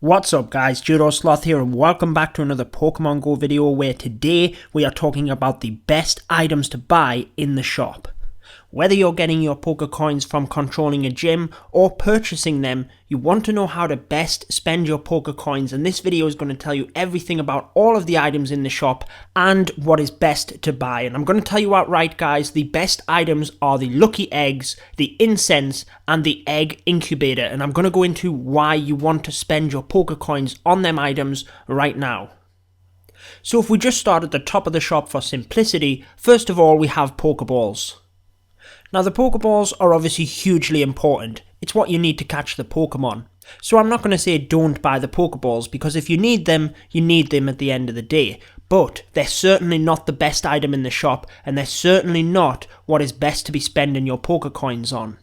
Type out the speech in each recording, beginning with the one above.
What's up guys, Judo, Sloth here and welcome back to another Pokemon Go video where today we are talking about the best items to buy in the shop. Whether you're getting your Pokecoins from controlling a gym or purchasing them, you want to know how to best spend your Pokecoins, and this video is going to tell you everything about all of the items in the shop and what is best to buy. And I'm going to tell you outright guys, the best items are the Lucky Eggs, the Incense and the Egg Incubator, and I'm going to go into why you want to spend your Pokecoins on them items right now. So if we just start at the top of the shop for simplicity, first of all we have Pokeballs. Now the Pokeballs are obviously hugely important. It's what you need to catch the Pokemon. So I'm not going to say don't buy the Pokeballs, because if you need them at the end of the day. But they're certainly not the best item in the shop, and they're certainly not what is best to be spending your Pokecoins on.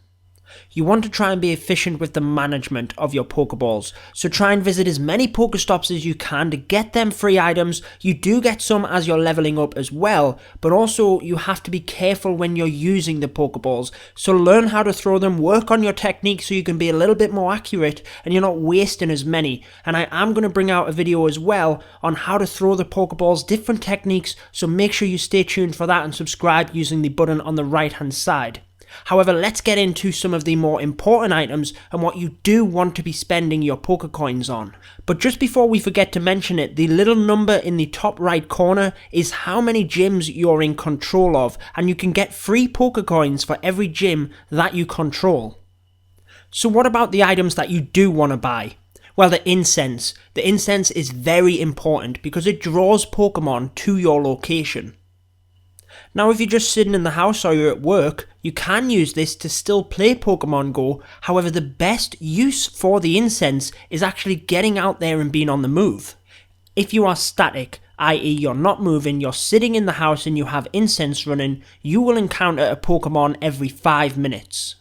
You want to try and be efficient with the management of your Pokeballs, so try and visit as many Pokestops as you can to get them free items. You do get some as you're leveling up as well, but also you have to be careful when you're using the Pokeballs, so learn how to throw them, work on your technique so you can be a little bit more accurate and you're not wasting as many. And I am going to bring out a video as well on how to throw the Pokeballs, different techniques, so make sure you stay tuned for that and subscribe using the button on the right hand side. However, let's get into some of the more important items and what you do want to be spending your Pokecoins on. But just before we forget to mention it, the little number in the top right corner is how many gyms you're in control of, and you can get free Pokecoins for every gym that you control. So what about the items that you do want to buy? Well, the incense. The incense is very important because it draws Pokemon to your location. Now if you're just sitting in the house or you're at work, you can use this to still play Pokemon Go. However, the best use for the incense is actually getting out there and being on the move. If you are static, i.e. you're not moving, you're sitting in the house and you have incense running, you will encounter a Pokemon every 5 minutes.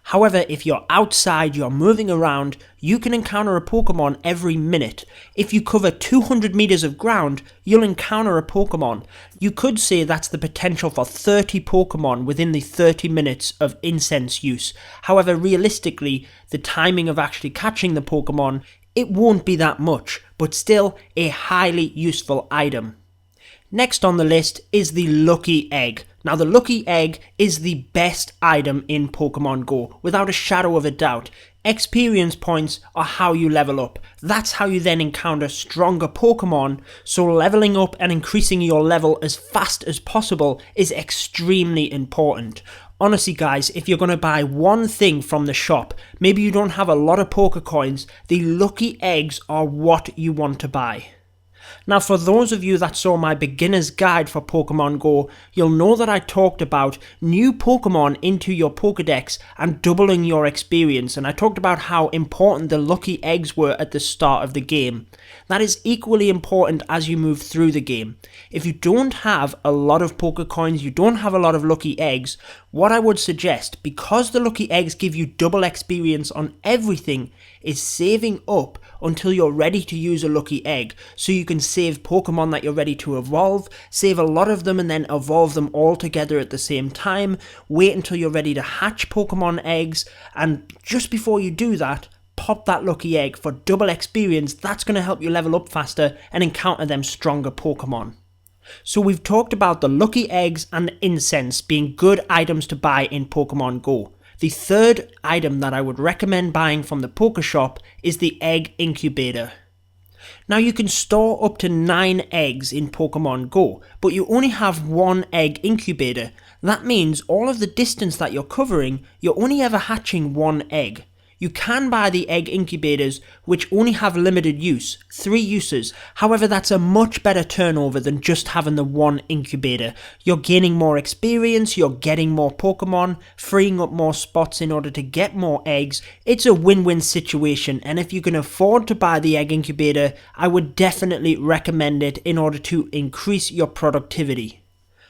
However, if you're outside, you're moving around, you can encounter a Pokemon every minute. If you cover 200 meters of ground, you'll encounter a Pokemon. You could say that's the potential for 30 Pokemon within the 30 minutes of incense use. However, realistically, the timing of actually catching the Pokemon, it won't be that much, but still a highly useful item. Next on the list is the Lucky Egg. Now the Lucky Egg is the best item in Pokemon Go, without a shadow of a doubt. Experience points are how you level up. That's how you then encounter stronger Pokemon, so leveling up and increasing your level as fast as possible is extremely important. Honestly guys, if you're going to buy one thing from the shop, maybe you don't have a lot of Pokecoins, the Lucky Eggs are what you want to buy. Now for those of you that saw my beginner's guide for Pokemon Go, you'll know that I talked about new Pokemon into your Pokedex and doubling your experience, and I talked about how important the Lucky Eggs were at the start of the game. That is equally important as you move through the game. If you don't have a lot of Pokecoins, you don't have a lot of Lucky Eggs, what I would suggest, because the Lucky Eggs give you double experience on everything, is saving up until you're ready to use a Lucky Egg, so you can save Pokemon that you're ready to evolve, save a lot of them and then evolve them all together at the same time, wait until you're ready to hatch Pokemon eggs, and just before you do that, pop that Lucky Egg for double experience. That's going to help you level up faster and encounter them stronger Pokemon. So we've talked about the Lucky Eggs and the Incense being good items to buy in Pokemon Go. The third item that I would recommend buying from the Pokeshop is the Egg Incubator. Now you can store up to 9 eggs in Pokemon Go, but you only have one egg incubator. That means all of the distance that you're covering, you're only ever hatching one egg. You can buy the egg incubators, which only have limited use, 3 uses. However, that's a much better turnover than just having the one incubator. You're gaining more experience, you're getting more Pokemon, freeing up more spots in order to get more eggs. It's a win-win situation, and if you can afford to buy the egg incubator, I would definitely recommend it in order to increase your productivity.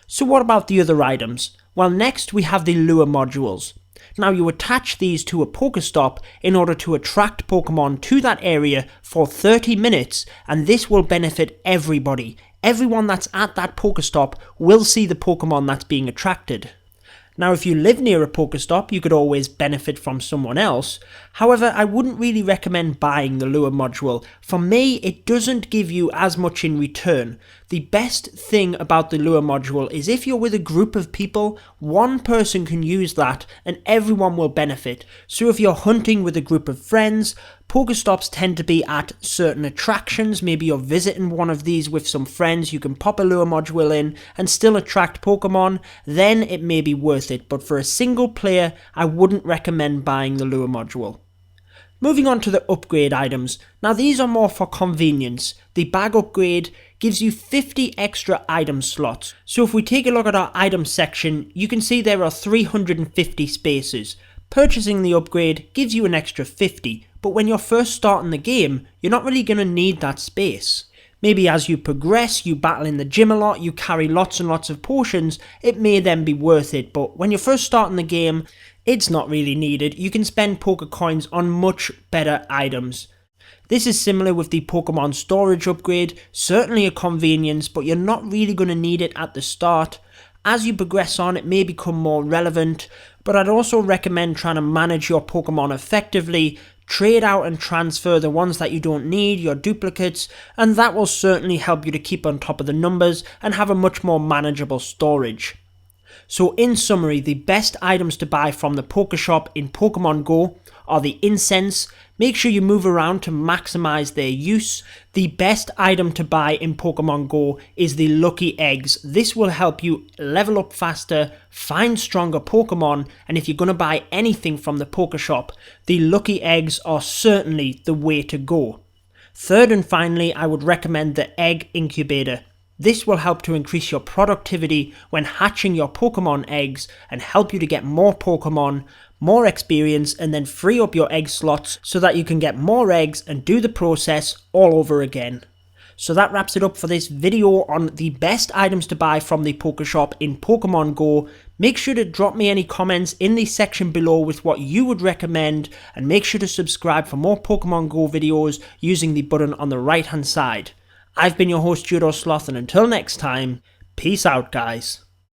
So what about the other items? Well, next we have the lure modules. Now you attach these to a Pokestop in order to attract Pokemon to that area for 30 minutes, and this will benefit everybody. Everyone that's at that Pokestop will see the Pokemon that's being attracted. Now, if you live near a Pokestop, you could always benefit from someone else. However, I wouldn't really recommend buying the lure module. For me, it doesn't give you as much in return. The best thing about the lure module is if you're with a group of people, one person can use that and everyone will benefit. So if you're hunting with a group of friends, Pokestops tend to be at certain attractions. Maybe you're visiting one of these with some friends, you can pop a lure module in and still attract Pokemon, then it may be worth it. But for a single player, I wouldn't recommend buying the lure module. Moving on to the upgrade items. Now these are more for convenience. The bag upgrade gives you 50 extra item slots. So if we take a look at our item section, you can see there are 350 spaces. Purchasing the upgrade gives you an extra 50, but when you're first starting the game, you're not really going to need that space. Maybe as you progress, you battle in the gym a lot, you carry lots and lots of potions, it may then be worth it, but when you're first starting the game, it's not really needed. You can spend Pokecoins on much better items. This is similar with the Pokemon storage upgrade, certainly a convenience, but you're not really going to need it at the start. As you progress on, it may become more relevant, but I'd also recommend trying to manage your Pokemon effectively, trade out and transfer the ones that you don't need, your duplicates, and that will certainly help you to keep on top of the numbers and have a much more manageable storage. So in summary, the best items to buy from the Pokeshop in Pokemon Go are the incense. Make sure you move around to maximize their use. The best item to buy in Pokemon Go is the lucky eggs. This will help you level up faster, find stronger Pokemon, and if you're going to buy anything from the Pokeshop, the lucky eggs are certainly the way to go. Third and finally, I would recommend the egg incubator. This will help to increase your productivity when hatching your Pokemon eggs and help you to get more Pokemon, more experience, and then free up your egg slots so that you can get more eggs and do the process all over again. So that wraps it up for this video on the best items to buy from the Pokeshop in Pokemon Go. Make sure to drop me any comments in the section below with what you would recommend, and make sure to subscribe for more Pokemon Go videos using the button on the right hand side. I've been your host Judo Sloth, and until next time, peace out guys.